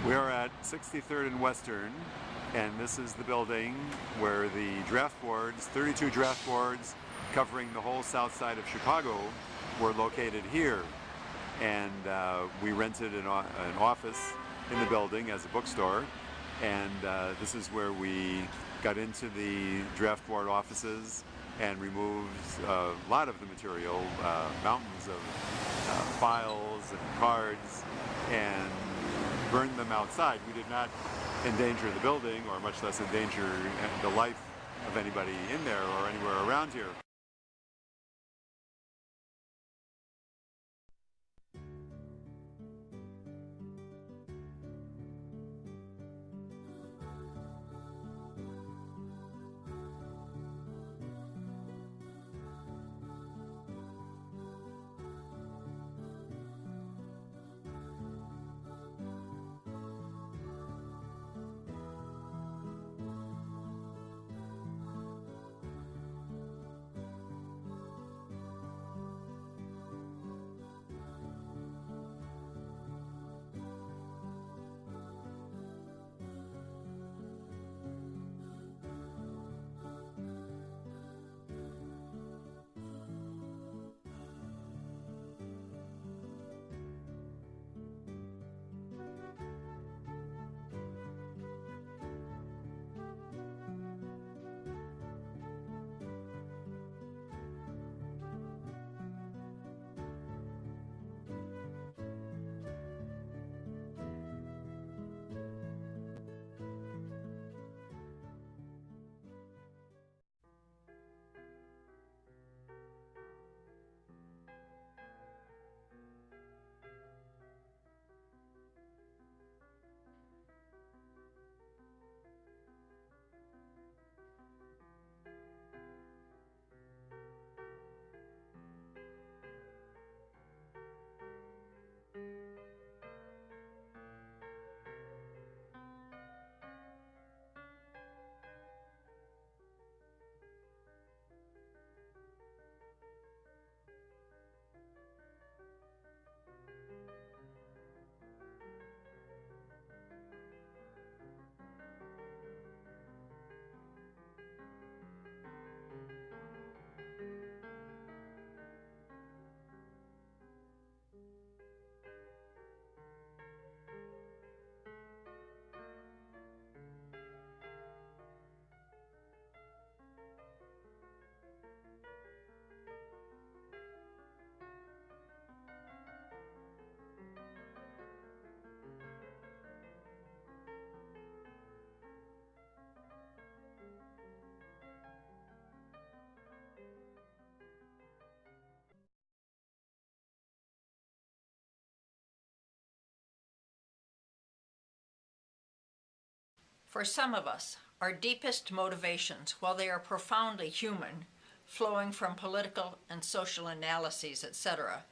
We are at 63rd and Western, and this is the building where the draft boards, 32 draft boards covering the whole south side of Chicago, were located here. And we rented an office in the building as a bookstore, and this is where we got into the draft board offices and removed a lot of the material, mountains of files and cards, and burned them outside. We did not endanger the building, or much less endanger the life of anybody in there or anywhere around here. For some of us, our deepest motivations, while they are profoundly human, flowing from political and social analyses, etc.,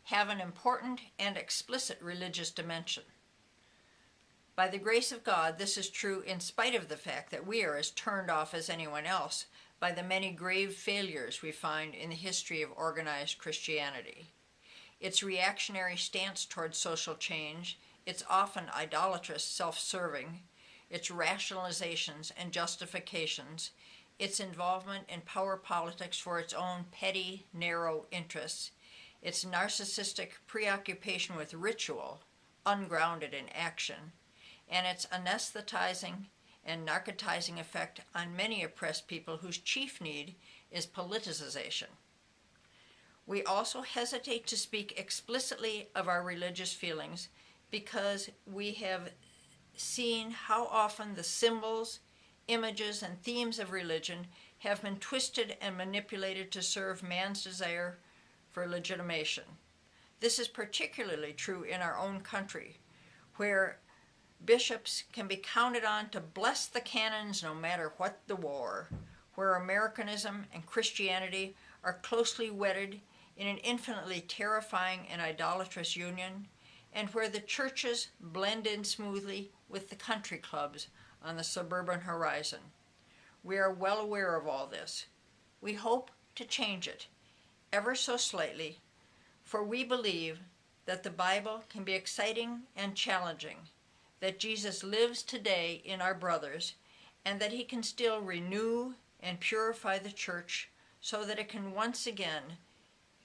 have an important and explicit religious dimension. By the grace of God, this is true in spite of the fact that we are as turned off as anyone else by the many grave failures we find in the history of organized Christianity. Its reactionary stance toward social change, its often idolatrous self-serving, its rationalizations and justifications, its involvement in power politics for its own petty, narrow interests, its narcissistic preoccupation with ritual, ungrounded in action, and its anesthetizing and narcotizing effect on many oppressed people whose chief need is politicization. We also hesitate to speak explicitly of our religious feelings because we have seen how often the symbols, images, and themes of religion have been twisted and manipulated to serve man's desire for legitimation. This is particularly true in our own country, where bishops can be counted on to bless the canons no matter what the war, where Americanism and Christianity are closely wedded in an infinitely terrifying and idolatrous union, and where the churches blend in smoothly with the country clubs on the suburban horizon. We are well aware of all this. We hope to change it, ever so slightly, for we believe that the Bible can be exciting and challenging, that Jesus lives today in our brothers, and that he can still renew and purify the church so that it can once again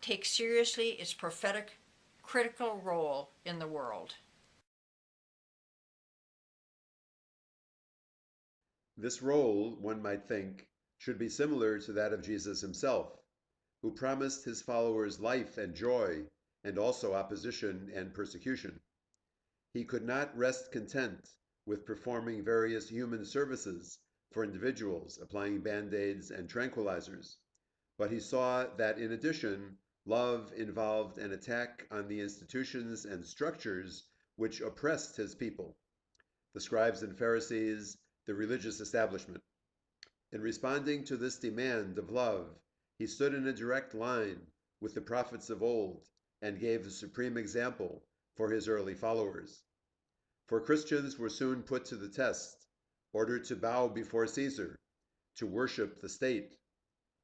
take seriously its prophetic, critical role in the world. This role, one might think, should be similar to that of Jesus himself, who promised his followers life and joy, and also opposition and persecution. He could not rest content with performing various human services for individuals, applying band-aids and tranquilizers, but he saw that in addition, love involved an attack on the institutions and structures which oppressed his people, the scribes and Pharisees, the religious establishment. In responding to this demand of love, he stood in a direct line with the prophets of old and gave the supreme example for his early followers. For Christians were soon put to the test, ordered to bow before Caesar, to worship the state.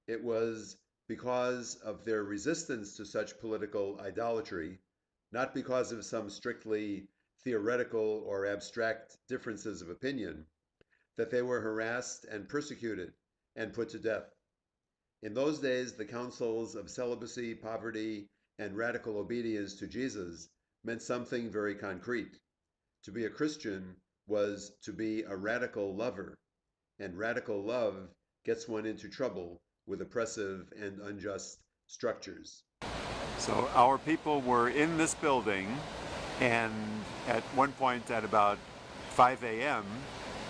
It was because of their resistance to such political idolatry, not because of some strictly theoretical or abstract differences of opinion, that they were harassed and persecuted and put to death. In those days, the counsels of celibacy, poverty, and radical obedience to Jesus meant something very concrete. To be a Christian was to be a radical lover, and radical love gets one into trouble with oppressive and unjust structures. So our people were in this building, and at one point at about 5 a.m.,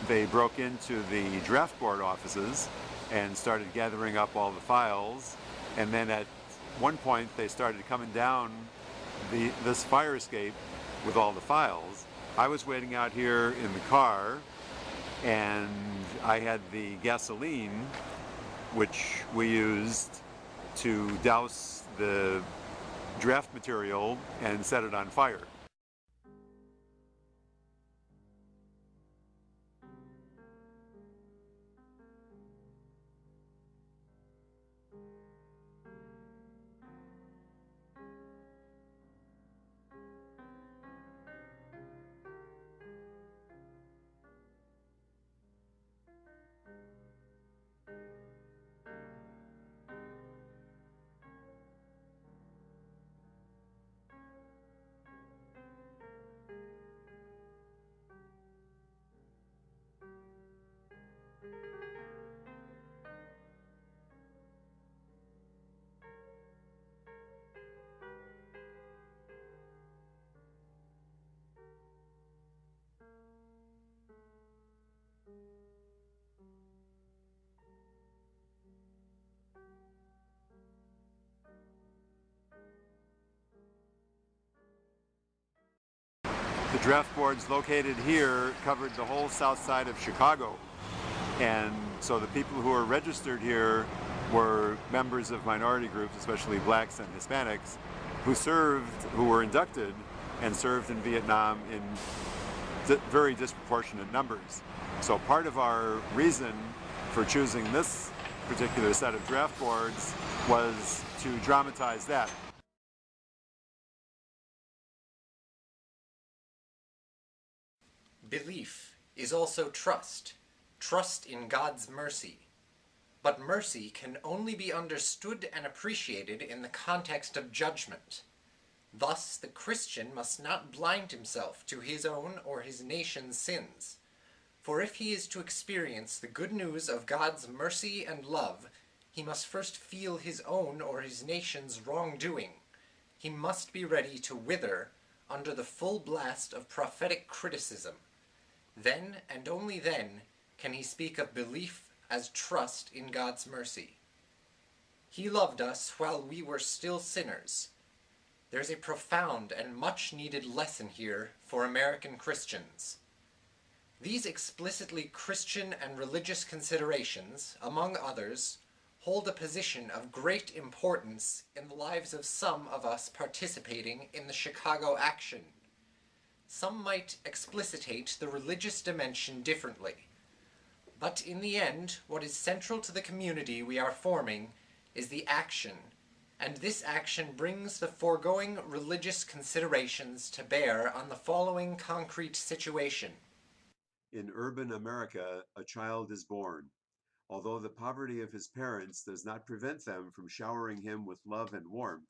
they broke into the draft board offices and started gathering up all the files. And then at one point they started coming down this fire escape with all the files. I was waiting out here in the car, and I had the gasoline, which we used to douse the draft material and set it on fire. The draft boards located here covered the whole south side of Chicago. And so the people who were registered here were members of minority groups, especially blacks and Hispanics, who were inducted and served in Vietnam in very disproportionate numbers. So part of our reason for choosing this particular set of draft boards was to dramatize that. Belief is also trust, trust in God's mercy. But mercy can only be understood and appreciated in the context of judgment. Thus, the Christian must not blind himself to his own or his nation's sins. For if he is to experience the good news of God's mercy and love, he must first feel his own or his nation's wrongdoing. He must be ready to wither under the full blast of prophetic criticism. Then, and only then, can he speak of belief as trust in God's mercy. He loved us while we were still sinners. There's a profound and much-needed lesson here for American Christians. These explicitly Christian and religious considerations, among others, hold a position of great importance in the lives of some of us participating in the Chicago action. Some might explicitate the religious dimension differently. But in the end, what is central to the community we are forming is the action, and this action brings the foregoing religious considerations to bear on the following concrete situation. In urban America, a child is born. Although the poverty of his parents does not prevent them from showering him with love and warmth,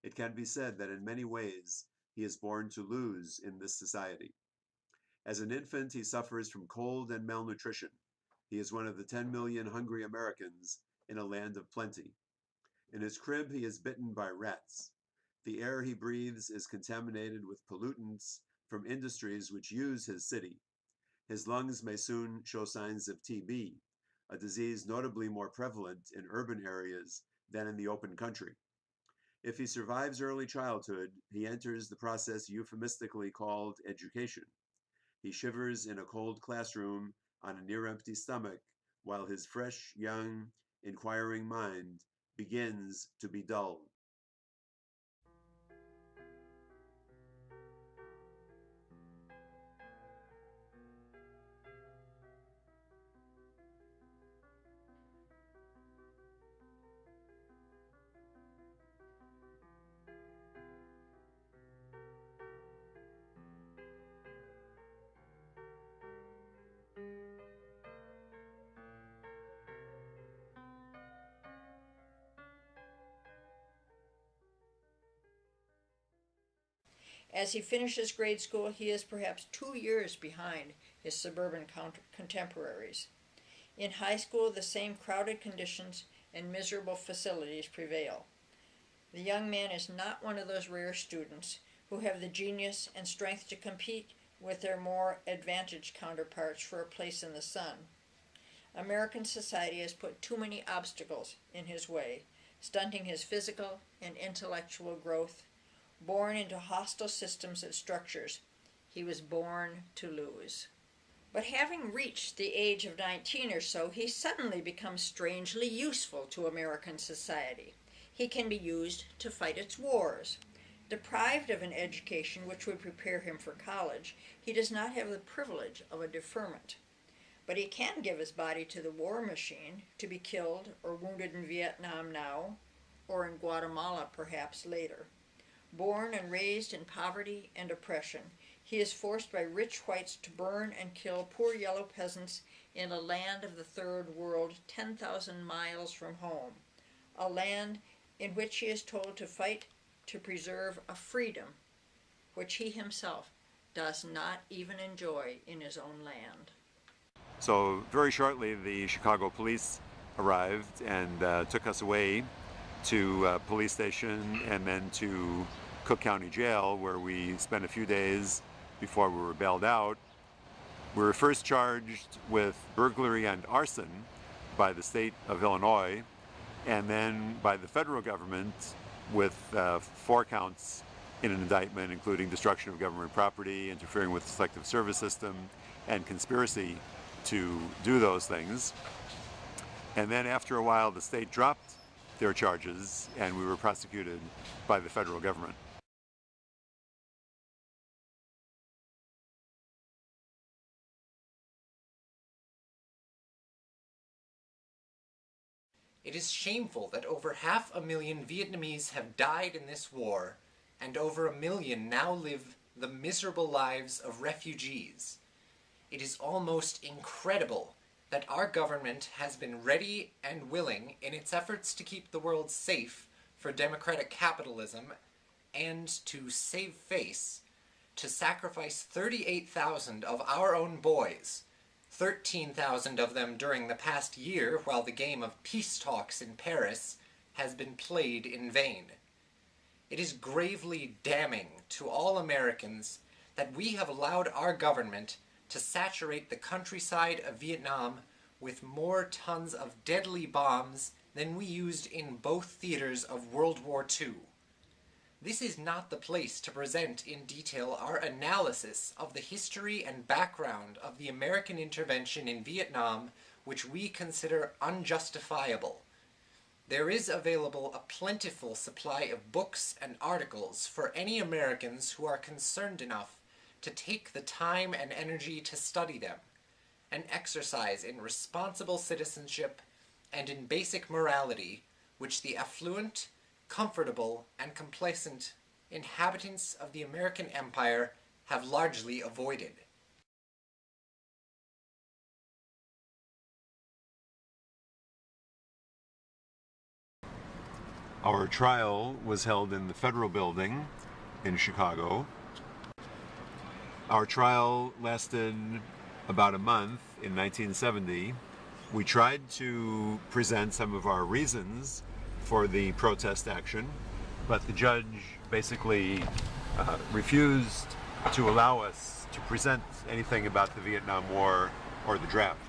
it can be said that in many ways he is born to lose in this society. As an infant, he suffers from cold and malnutrition. He is one of the 10 million hungry Americans in a land of plenty. In his crib, he is bitten by rats. The air he breathes is contaminated with pollutants from industries which use his city. His lungs may soon show signs of TB, a disease notably more prevalent in urban areas than in the open country. If he survives early childhood, he enters the process euphemistically called education. He shivers in a cold classroom on a near-empty stomach, while his fresh, young, inquiring mind begins to be dulled. As he finishes grade school, he is perhaps 2 years behind his suburban contemporaries. In high school, the same crowded conditions and miserable facilities prevail. The young man is not one of those rare students who have the genius and strength to compete with their more advantaged counterparts for a place in the sun. American society has put too many obstacles in his way, stunting his physical and intellectual growth. Born into hostile systems and structures, he was born to lose. But having reached the age of 19 or so, he suddenly becomes strangely useful to American society. He can be used to fight its wars. Deprived of an education which would prepare him for college, he does not have the privilege of a deferment. But he can give his body to the war machine to be killed or wounded in Vietnam now, or in Guatemala perhaps later. Born and raised in poverty and oppression, he is forced by rich whites to burn and kill poor yellow peasants in a land of the Third World 10,000 miles from home, a land in which he is told to fight to preserve a freedom which he himself does not even enjoy in his own land. So very shortly, the Chicago police arrived and took us away to a police station and then to Cook County Jail, where we spent a few days before we were bailed out. We were first charged with burglary and arson by the state of Illinois, and then by the federal government with 4 counts in an indictment, including destruction of government property, interfering with the Selective Service system, and conspiracy to do those things. And then after a while, the state dropped their charges, and we were prosecuted by the federal government. It is shameful that over 500,000 Vietnamese have died in this war, and over 1 million now live the miserable lives of refugees. It is almost incredible that our government has been ready and willing in its efforts to keep the world safe for democratic capitalism and to save face, to sacrifice 38,000 of our own boys, 13,000 of them during the past year while the game of peace talks in Paris has been played in vain. It is gravely damning to all Americans that we have allowed our government to saturate the countryside of Vietnam with more tons of deadly bombs than we used in both theaters of World War II. This is not the place to present in detail our analysis of the history and background of the American intervention in Vietnam, which we consider unjustifiable. There is available a plentiful supply of books and articles for any Americans who are concerned enough to take the time and energy to study them, an exercise in responsible citizenship and in basic morality, which the affluent comfortable, and complacent inhabitants of the American Empire have largely avoided. Our trial was held in the Federal Building in Chicago. Our trial lasted about a month in 1970. We tried to present some of our reasons for the protest action, but the judge basically refused to allow us to present anything about the Vietnam War or the draft.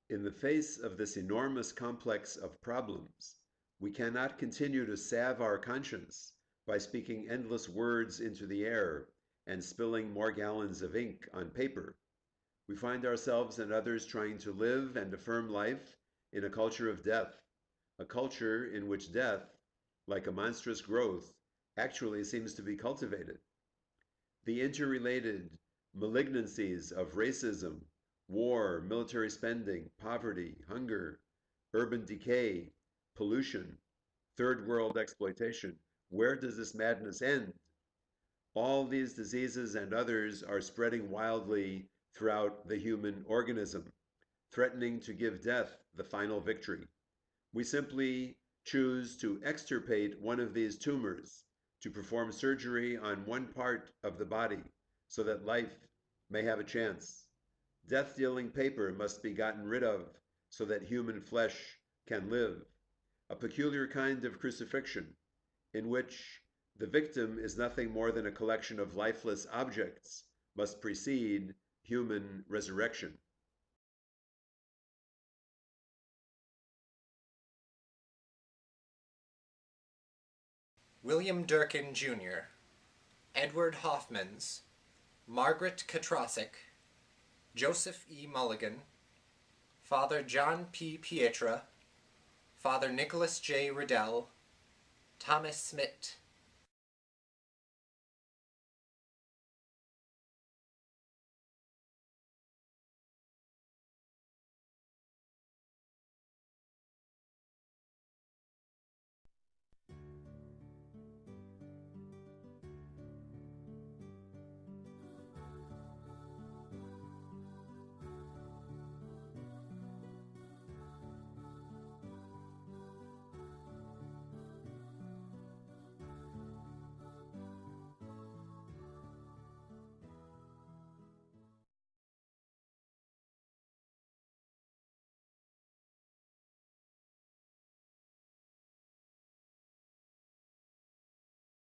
In the face of this enormous complex of problems, we cannot continue to salve our conscience by speaking endless words into the air and spilling more gallons of ink on paper. We find ourselves and others trying to live and affirm life in a culture of death, a culture in which death, like a monstrous growth, actually seems to be cultivated. The interrelated malignancies of racism, war, military spending, poverty, hunger, urban decay, pollution, third world exploitation. Where does this madness end? All these diseases and others are spreading wildly throughout the human organism, threatening to give death the final victory. We simply choose to extirpate one of these tumors, to perform surgery on one part of the body so that life may have a chance. Death-dealing paper must be gotten rid of so that human flesh can live. A peculiar kind of crucifixion in which the victim is nothing more than a collection of lifeless objects must precede human resurrection. William Durkin, Jr., Edward Hoffmans, Margaret Katrosik, Joseph E. Mulligan, Father John P. Pietra, Father Nicholas J. Riddell, Thomas Smith,